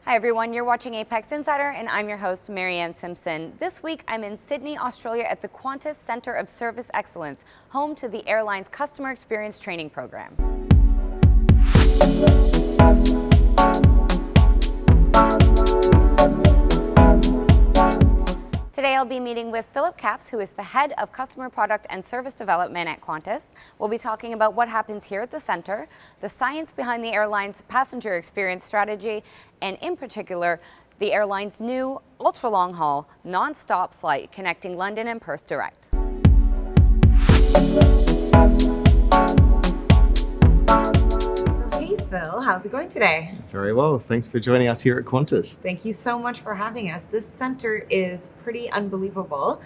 Hi everyone, you're watching Apex Insider and I'm your host Maryann Simson. This week I'm in Sydney, Australia at the Qantas Centre of Service Excellence, home to the airline's customer experience training program. Today I'll be meeting with Philip Capps, who is the head of customer product and service development at Qantas. We'll be talking about what happens here at the center, the science behind the airline's passenger experience strategy, and in particular, the airline's new ultra-long haul, non-stop flight connecting London and Perth direct. Hey Phil, how's it going today? Very well. Thanks for joining us here at Qantas. Thank you so much for having us. This center is pretty unbelievable.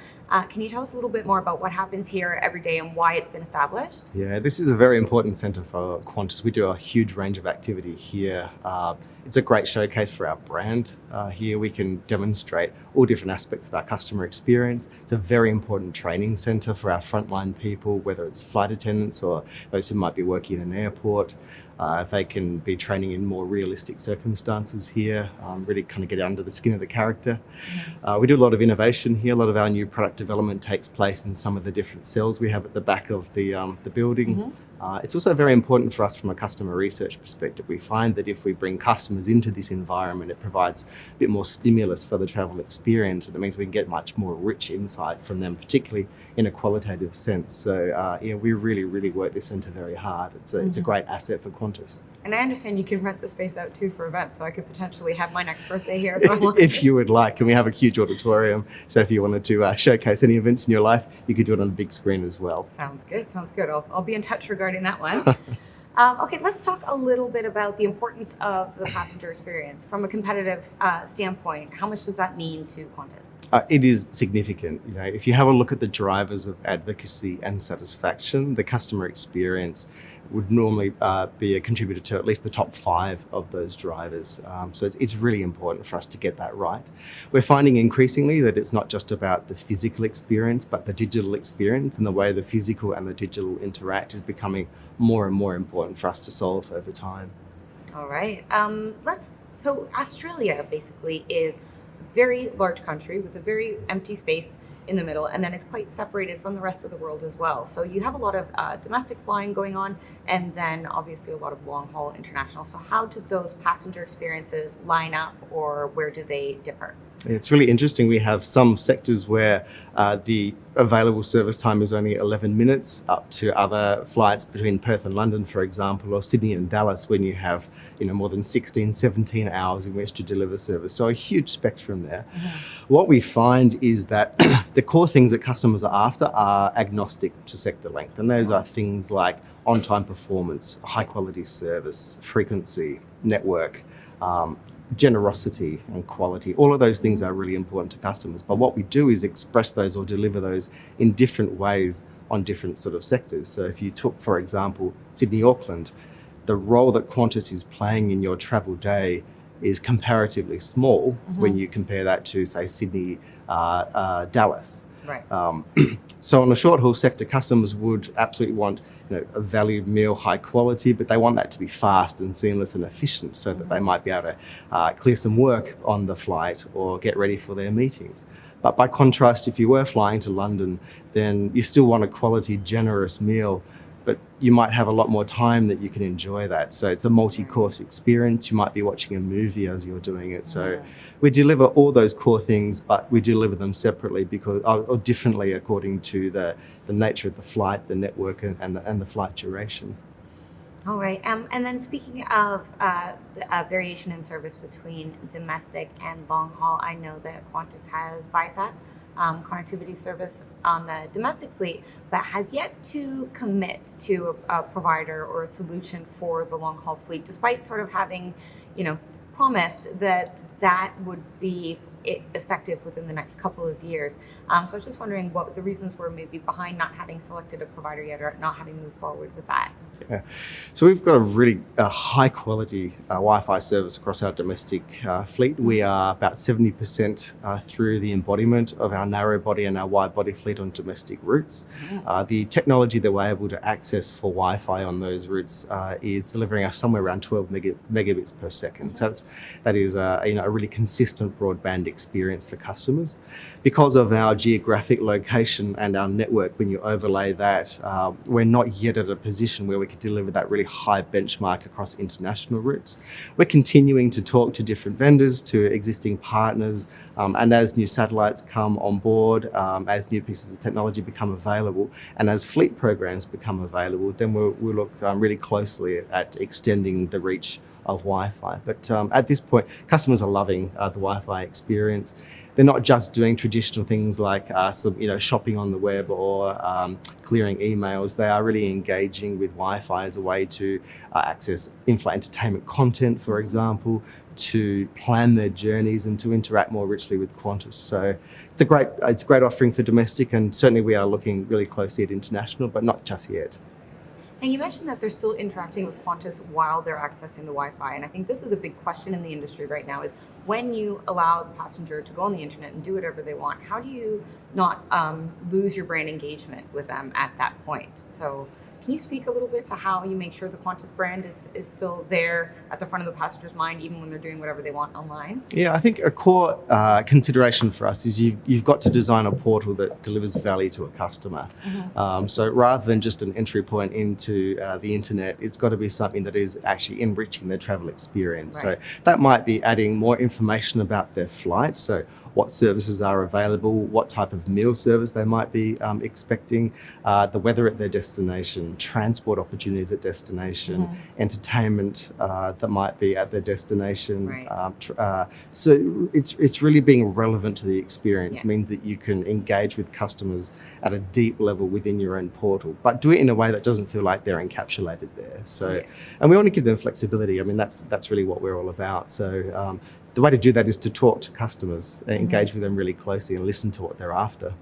Can you tell us a little bit more about what happens here every day and why it's been established? Yeah, this is a very important centre for Qantas. We do a huge range of activity here. It's a great showcase for our brand. Here we can demonstrate all different aspects of our customer experience. It's a very important training centre for our frontline people, whether it's flight attendants or those who might be working in an airport. They can be training in more realistic circumstances here, really kind of get under the skin of the character. We do a lot of innovation here. A lot of our new product development takes place in some of the different cells we have at the back of the building. It's also very important for us from a customer research perspective. We find that if we bring customers into this environment, it provides a bit more stimulus for the travel experience, and it means we can get much more rich insight from them, particularly in a qualitative sense. So yeah, we really work this centre very hard. It's a great asset for Qantas. And I understand you can rent the space out too for events, so I could potentially have my next birthday here if you would like. And we have a huge auditorium, so if you wanted to showcase any events in your life, you could do it on the big screen as well. Sounds good. I'll be in touch regarding that one. Okay, let's talk a little bit about the importance of the passenger experience from a competitive standpoint. How much does that mean to Qantas? It is significant. You know, if you have a look at the drivers of advocacy and satisfaction, the customer experience would normally be a contributor to at least the top 5 of those drivers. So it's really important for us to get that right. We're finding increasingly that it's not just about the physical experience, but the digital experience, and the way the physical and the digital interact is becoming more and more important for us to solve over time. All right. So Australia basically is a very large country with a very empty space in the middle, and then it's quite separated from the rest of the world as well. So you have a lot of domestic flying going on, and then obviously a lot of long haul international. So how do those passenger experiences line up, or where do they differ? It's really interesting. We have some sectors where the available service time is only 11 minutes, up to other flights between Perth and London, for example, or Sydney and Dallas, when you have more than 16, 17 hours in which to deliver service. So a huge spectrum there. What we find is that the core things that customers are after are agnostic to sector length, and those are things like on-time performance, high-quality service, frequency, network, generosity and quality. All of those things are really important to customers, but what we do is express those or deliver those in different ways on different sort of sectors. So if you took, for example, Sydney-Auckland, the role that Qantas is playing in your travel day is comparatively small when you compare that to, say, Sydney-Dallas. Right. So on the short haul sector, customers would absolutely want a valued meal, high quality, but they want that to be fast and seamless and efficient, so that they might be able to clear some work on the flight or get ready for their meetings. But by contrast, if you were flying to London, then you still want a quality, generous meal, but you might have a lot more time that you can enjoy that. So it's a multi-course experience. You might be watching a movie as you're doing it. So we deliver all those core things, but we deliver them separately or differently according to the nature of the flight, the network, and the flight duration. All right. And then speaking of the variation in service between domestic and long haul, I know that Qantas has Viasat connectivity service on the domestic fleet, but has yet to commit to a provider or a solution for the long haul fleet, despite sort of having, promised that would be effective within the next couple of years. So I was just wondering what the reasons were maybe behind not having selected a provider yet or not having moved forward with that. Yeah. So we've got a really high quality Wi-Fi service across our domestic fleet. We are about 70% through the embodiment of our narrow body and our wide body fleet on domestic routes. The technology that we're able to access for Wi-Fi on those routes is delivering us somewhere around 12 megabits per second. So that is a really consistent broadband experience for customers. Because of our geographic location and our network, when you overlay that, we're not yet at a position where we could deliver that really high benchmark across international routes. We're continuing to talk to different vendors, to existing partners, and as new satellites come on board, as new pieces of technology become available, and as fleet programs become available, then we'll look really closely at extending the reach of Wi-Fi. But at this point, customers are loving the Wi-Fi experience. They're not just doing traditional things like shopping on the web or clearing emails. They are really engaging with Wi-Fi as a way to access in-flight entertainment content, for example, to plan their journeys and to interact more richly with Qantas. So it's a great offering for domestic, and certainly we are looking really closely at international, but not just yet. And you mentioned that they're still interacting with Qantas while they're accessing the Wi-Fi. And I think this is a big question in the industry right now is when you allow the passenger to go on the internet and do whatever they want, how do you not lose your brand engagement with them at that point? So can you speak a little bit to how you make sure the Qantas brand is still there at the front of the passenger's mind, even when they're doing whatever they want online? Yeah, I think a core consideration for us is you've got to design a portal that delivers value to a customer. So rather than just an entry point into the internet, it's got to be something that is actually enriching their travel experience. Right. So that might be adding more information about their flight. So what services are available, what type of meal service they might be expecting, the weather at their destination, transport opportunities at destination, entertainment that might be at their destination. Right. So it's really being relevant to the experience means that you can engage with customers at a deep level within your own portal, but do it in a way that doesn't feel like they're encapsulated there. So, and we want to give them flexibility. I mean, that's really what we're all about. So the way to do that is to talk to customers, engage with them really closely and listen to what they're after.